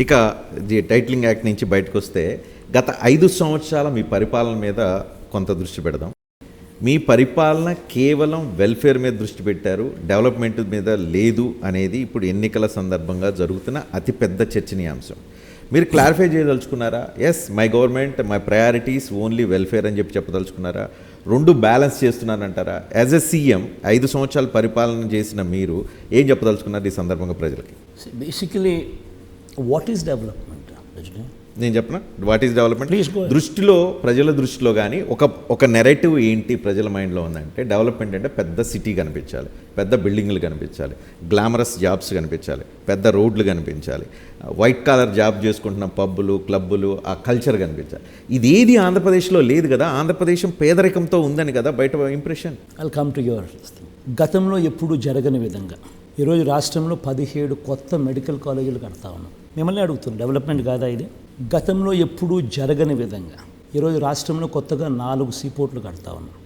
ఇక titling act నుంచి బయటకు వస్తే గత 5 సంవత్సరాల మీ పరిపాలన మీద కొంత దృష్టి పెడదాం. మీ పరిపాలన కేవలం వెల్ఫేర్ మీద దృష్టి పెట్టారు, డెవలప్మెంట్ మీద లేదు అనేది ఇప్పుడు ఎన్నికల సందర్భంగా జరుగుతున్న అతిపెద్ద చర్చనీయాంశం. మీరు క్లారిఫై చేయదలుచుకున్నారా? Yes, my government, my priorities only welfare అని చెప్పదలుచుకున్నారా? రెండు బ్యాలెన్స్ చేస్తున్నారంటారా? యాజ్ ఎ సీఎం 5 సంవత్సరాలు పరిపాలన చేసిన మీరు ఏం చెప్పదలుచుకున్నారు ఈ సందర్భంగా ప్రజలకి? Basically what is development? నేను చెప్పనా వాట్ ఈస్ డెవలప్మెంట్ దృష్టిలో, ప్రజల దృష్టిలో కానీ ఒక నెరేటివ్ ఏంటి ప్రజల మైండ్లో ఉందంటే, డెవలప్మెంట్ అంటే పెద్ద సిటీ కనిపించాలి, పెద్ద బిల్డింగ్లు కనిపించాలి, గ్లామరస్ జాబ్స్ కనిపించాలి, పెద్ద రోడ్లు కనిపించాలి, వైట్ కాలర్ జాబ్ చేసుకుంటున్న పబ్బులు, క్లబ్బులు, ఆ కల్చర్ కనిపించాలి. ఇదేది ఆంధ్రప్రదేశ్లో లేదు కదా. ఆంధ్రప్రదేశం పేదరికంతో ఉందని కదా బయట impression. I'll come to your గతంలో ఎప్పుడు జరగని విధంగా ఈరోజు రాష్ట్రంలో 17 కొత్త మెడికల్ కాలేజీలు కడతా ఉన్నాం. మిమ్మల్ని అడుగుతున్నాం, డెవలప్మెంట్ కాదా ఇది? గతంలో ఎప్పుడూ జరగని విధంగా ఈరోజు రాష్ట్రంలో కొత్తగా 4 సీపోర్ట్లు కడతా ఉన్నాం.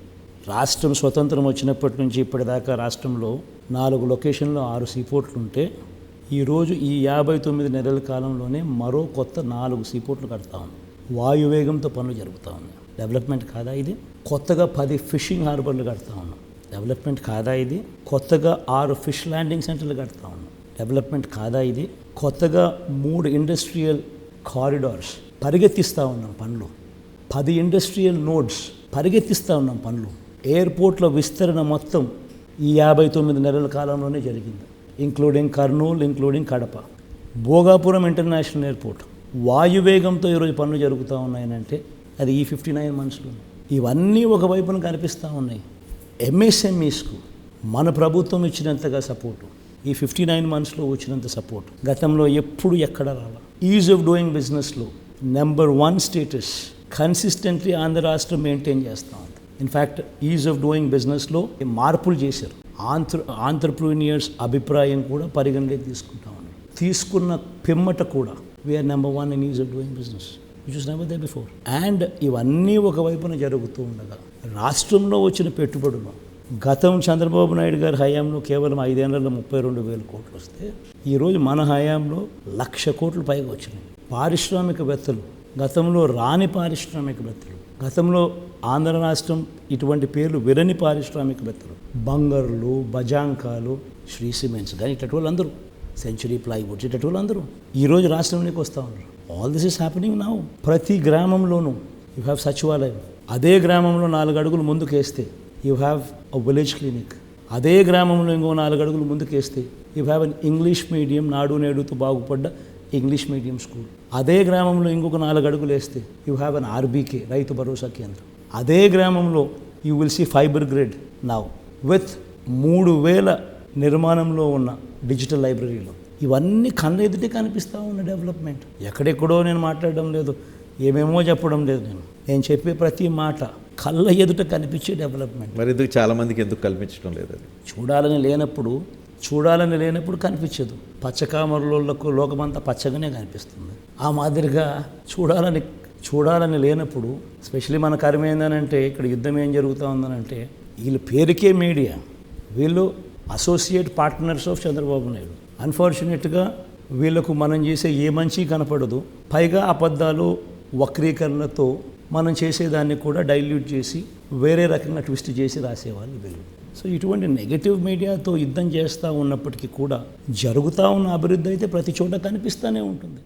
రాష్ట్రం స్వతంత్రం వచ్చినప్పటి నుంచి ఇప్పటిదాకా రాష్ట్రంలో 4 లొకేషన్లో 6 సీపోర్ట్లు ఉంటే ఈరోజు ఈ 59 నెలల కాలంలోనే మరో కొత్త 4 సీపోర్ట్లు కడతా ఉన్నాం. వాయువేగంతో పనులు జరుగుతూ ఉన్నాయి. డెవలప్మెంట్ కాదా ఇది? కొత్తగా 10 ఫిషింగ్ హార్బర్లు కడతా ఉన్నాం. డెవలప్మెంట్ కాదా ఇది? కొత్తగా 6 ఫిష్ ల్యాండింగ్ సెంటర్లు కడతా ఉన్నాం. డెవలప్మెంట్ కాదా ఇది? కొత్తగా 3 ఇండస్ట్రియల్ కారిడార్స్ పరిగెత్తిస్తూ ఉన్నాం పనులు. 10 ఇండస్ట్రియల్ నోడ్స్ పరిగెత్తిస్తూ ఉన్నాం పనులు. ఎయిర్పోర్ట్ల విస్తరణ మొత్తం ఈ 59 నెలల కాలంలోనే జరిగింది, including Kurnool, including Kadapa. Bhogapuram international airport వాయువేగంతో ఈరోజు పనులు జరుగుతూ ఉన్నాయనంటే అది ఈ 59 మంత్స్లో. ఇవన్నీ ఒకవైపున కనిపిస్తూ ఉన్నాయి. ఎంఎస్ఎంఈస్కు మన ప్రభుత్వం ఇచ్చినంతగా సపోర్టు ఈ 59 మంత్స్లో వచ్చినంత సపోర్ట్ గతంలో ఎప్పుడు ఎక్కడ రావాలి. ఈజ్ ఆఫ్ డూయింగ్ బిజినెస్లో నెంబర్ 1 స్టేటస్ కన్సిస్టెంట్లీ ఆంధ్ర రాష్ట్రం మెయింటైన్ చేస్తూ ఉంది. ఇన్ఫ్యాక్ట్ ఈజ్ ఆఫ్ డూయింగ్ బిజినెస్లో మార్పులు చేశారు. ఆంట్రప్రీనియర్స్ అభిప్రాయం కూడా పరిగణలోకి తీసుకుంటా ఉన్నారు. తీసుకున్న పిమ్మట కూడా we are number 1 in ease of doing business, which was never there before. And ఇవన్నీ ఒకవైపున జరుగుతూ ఉండగా రాష్ట్రంలో వచ్చిన పెట్టుబడులు గతం చంద్రబాబు నాయుడు గారి హయాంలో కేవలం 5 ఏళ్లలో 32,000 కోట్లు వస్తే ఈరోజు మన హయాంలో 1,00,000 కోట్లు పైగా వచ్చినాయి. పారిశ్రామికవేత్తలు, గతంలో రాని పారిశ్రామికవేత్తలు, గతంలో ఆంధ్ర రాష్ట్రం ఇటువంటి పేర్లు విరని పారిశ్రామికవేత్తలు, బంగర్లు, బజాంకాలు, శ్రీ సిమెంట్స్ కానీ ఇటువంటి వాళ్ళందరూ, సెంచరీ ప్లైవుడ్స్ ఇటువంటి వాళ్ళందరూ ఈరోజు రాష్ట్రంలోకి వస్తూ ఉన్నారు. All this is happening now. ప్రతి గ్రామంలోనూ యూ హ్యావ్ సచివాలయం. అదే గ్రామంలో 4 అడుగులు ముందుకేస్తే you have a village clinic. అదే గ్రామంలో ఇంకో 4 అడుగులు ముందుకేస్తే you have an English medium, నాడు నేడుతో బాగుపడ్డ ఇంగ్లీష్ మీడియం స్కూల్. అదే గ్రామంలో ఇంకొక 4 అడుగులు వేస్తే you have an RBK, Rythu Bharosa కేంద్రం. అదే గ్రామంలో you will see fibre grid now with 3,000 నిర్మాణంలో ఉన్న డిజిటల్ లైబ్రరీలో. ఇవన్నీ కళ్ళ ఎదుటే కనిపిస్తూ ఉన్న డెవలప్మెంట్. ఎక్కడెక్కడో నేను మాట్లాడడం లేదు, ఏమేమో చెప్పడం లేదు. నేను చెప్పే ప్రతి మాట కళ్ళ ఎదుట కనిపించే డెవలప్మెంట్. మరి ఎందుకు చాలామందికి ఎందుకు కల్పించడం లేదు? అది చూడాలని లేనప్పుడు కనిపించదు. పచ్చకామరులకు లోకమంతా పచ్చగానే కనిపిస్తుంది. ఆ మాదిరిగా చూడాలని లేనప్పుడు, ఎస్పెషలీ మన కర్మ ఏందనంటే ఇక్కడ యుద్ధం ఏం జరుగుతూ ఉందనంటే, వీళ్ళు పేరుకే మీడియా, వీళ్ళు associate partners of Chandrababu Naidu. అన్ఫార్చునేట్గా వీళ్ళకు మనం చేసే ఏ మంచి కనపడదు. పైగా అబద్ధాలు, వక్రీకరణలతో మనం చేసేదాన్ని కూడా డైల్యూట్ చేసి వేరే రకంగా ట్విస్ట్ చేసి రాసేవాళ్ళు వీళ్ళు. సో ఇటువంటి నెగటివ్ మీడియాతో యుద్ధం చేస్తూ ఉన్నప్పటికీ కూడా జరుగుతూ ఉన్న అభివృద్ధి అయితే ప్రతి చోట కనిపిస్తూనే ఉంటుంది.